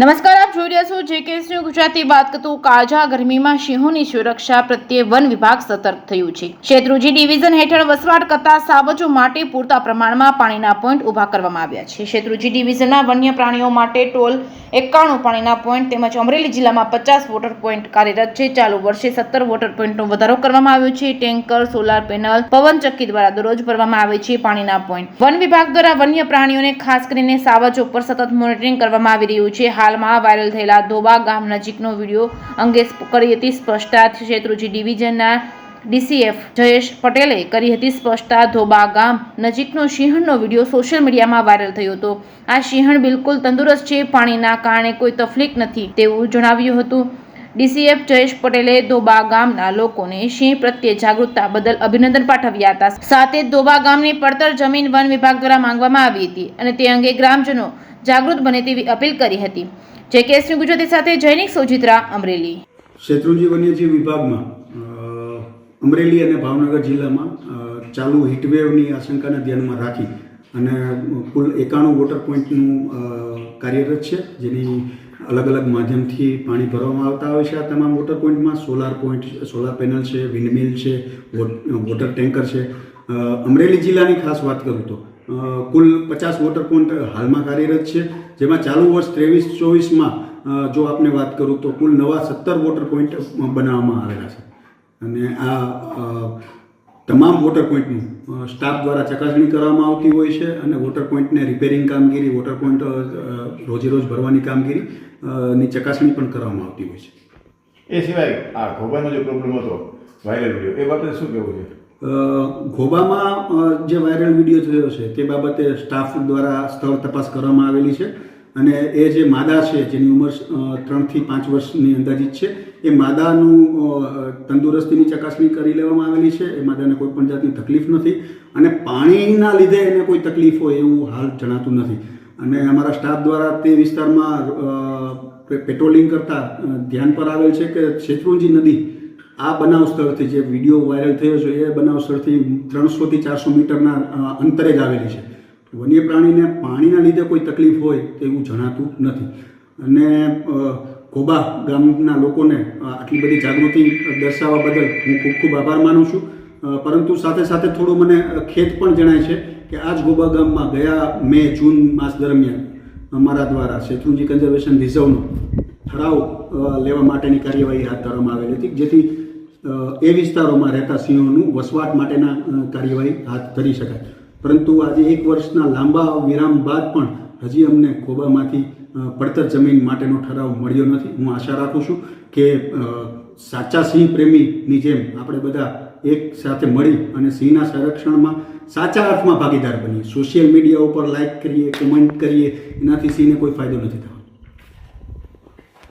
નમસ્કાર, આપ જોઈ રહ્યા છો જેકેએસ ન્યૂઝ ગુજરાતી. વાત કરતું કાળઝાળ ગરમીમાં સિંહોની સુરક્ષા પ્રત્યે વન વિભાગ સતર્ક થયું છે. શેત્રુંજી ડિવિઝન હેઠળ વસવાટ કરતા સાવજો માટે પૂરતા પ્રમાણમાં પાણીના પોઈન્ટ ઊભા કરવામાં આવ્યા છે. શેત્રુંજી ડિવિઝનના વન્ય પ્રાણીઓ માટે ટોલ 91 પાણીના પોઈન્ટ તેમજ અમરેલી જિલ્લામાં 50 વોટર પોઈન્ટ કાર્યરત છે. ચાલુ વર્ષે 17 વોટર પોઈન્ટનો વધારો કરવામાં આવ્યો છે. ટેન્કર, સોલાર પેનલ, પવનચક્કી દ્વારા દરરોજ ભરવામાં આવે છે પાણીના પોઈન્ટ. વન વિભાગ દ્વારા વન્ય પ્રાણીઓને ખાસ કરીને સાવજો પર સતત મોનિટરિંગ કરવામાં આવી રહ્યું છે. હાલમાં વાયરલ થયેલા ધોબા ગામ નજીકનો વિડીયો અંગે કરી હતી સ્પષ્ટતા. શેત્રુંજી ડિવિઝનના ડીસીએફ જયેશ પટેલે કરી હતી સ્પષ્ટતા. ધોબા ગામ નજીકનો સિંહણનો વિડીયો સોશિયલ મીડિયામાં વાયરલ થયો હતો. આ સિંહણ બિલકુલ તંદુરસ્ત છે, પાણીના કારણે કોઈ તકલીફ નથી તેવું જણાવ્યું હતું. ડીસીએફ જયેશ પટેલે ધોબા ગામના લોકોને સિંહ પ્રત્યે જાગૃતતા બદલ અભિનંદન પાઠવ્યા હતા. સાથે ધોબા ગામની પડતર જમીન વન વિભાગ દ્વારા માંગવામાં આવી હતી અને તે અંગે ગ્રામજનો જાગૃત બને તેવી અપીલ કરી હતી. જેકેએસ ન્યૂઝ ગુજરાતી સાથે જૈનિક સોજિત્રા, અમરેલી. શેત્રુંજી વન્યજીવ વિભાગમાં અમરેલી અને ભાવનગર જિલ્લામાં ચાલુ હીટવેવની આશંકાને ધ્યાનમાં રાખી અને કુલ 91 વોટર પોઈન્ટનું કાર્યરત છે, જેની અલગ અલગ માધ્યમથી પાણી ભરવામાં આવતા હોય છે. આ તમામ વોટર પોઈન્ટમાં સોલાર પોઈન્ટ, સોલાર પેનલ છે, વિન્ડમિલ છે, વોટર ટેન્કર છે. અમરેલી જિલ્લાની ખાસ વાત કરું તો કુલ 50 વોટર પોઈન્ટ હાલમાં કાર્યરત છે, જેમાં ચાલુ વર્ષ 23-24માં જો આપણે વાત કરું તો કુલ નવા 17 વોટર પોઈન્ટ બનાવવામાં આવેલા છે. અને આ તમામ વોટર પોઈન્ટનું સ્ટાફ દ્વારા ચકાસણી કરવામાં આવતી હોય છે અને વોટર પોઈન્ટને રિપેરિંગ કામગીરી, વોટર પોઈન્ટ રોજે રોજ ભરવાની કામગીરી ની ચકાસણી પણ કરવામાં આવતી હોય છે. એ સિવાય આ ઘોબાનો જે પ્રોબ્લેમ હતો વાયરલ વિડીયો, એ બાબતે શું કહેવું છે? ઘોબામાં જે વાયરલ વિડીયો થયો છે તે બાબતે સ્ટાફ દ્વારા સ્થળ તપાસ કરવામાં આવેલી છે અને એ જે માદા છે, જેની ઉંમર 3 થી 5 વર્ષની અંદાજિત છે, એ માદાનું તંદુરસ્તીની ચકાસણી કરી લેવામાં આવેલી છે. એ માદાને કોઈ પણ જાતની તકલીફ નથી અને પાણીના લીધે એને કોઈ તકલીફ હોય એવું હાલ જણાતું નથી. અને અમારા સ્ટાફ દ્વારા તે વિસ્તારમાં પેટ્રોલિંગ કરતા ધ્યાન પર આવેલ છે કે શેત્રુંજી નદી આ બનાવ સ્થળથી, જે વિડીયો વાયરલ થયો છે એ બનાવ સ્થળથી 300 થી 400 મીટરના અંતરે જ આવેલી છે. વન્ય પ્રાણીને પાણીના લીધે કોઈ તકલીફ હોય તેવું જણાતું નથી. અને ઘોબા ગામના લોકોને આટલી બધી જાગૃતિ દર્શાવવા બદલ હું ખૂબ ખૂબ આભાર માનું છું. પરંતુ સાથે સાથે થોડું મને ખેદ પણ જણાય છે કે આ જ ઘોબા ગામમાં ગયા મે-જૂન માસ દરમિયાન અમારા દ્વારા શેત્રુંજી કન્ઝર્વેશન રિઝર્વનો ઠરાવ લેવા માટેની કાર્યવાહી હાથ ધરવામાં આવેલી હતી, જેથી એ વિસ્તારોમાં રહેતા સિંહોનું વસવાટ માટેના કાર્યવાહી હાથ ધરી શકાય. પરંતુ આજે 1 વર્ષના લાંબા વિરામ બાદ પણ હજી અમને ઘોબામાંથી પડતર જમીન માટેનો ઠરાવ મળ્યો નથી. હું આશા રાખું છું કે સાચા સિંહ પ્રેમીની જેમ આપણે બધા એક સાથે મળી અને સિંહના સંરક્ષણમાં સાચા અર્થમાં ભાગીદાર બનીએ. સોશિયલ મીડિયા ઉપર લાઇક કરીએ, કોમેન્ટ કરીએ, એનાથી સિંહને કોઈ ફાયદો નથી થતો.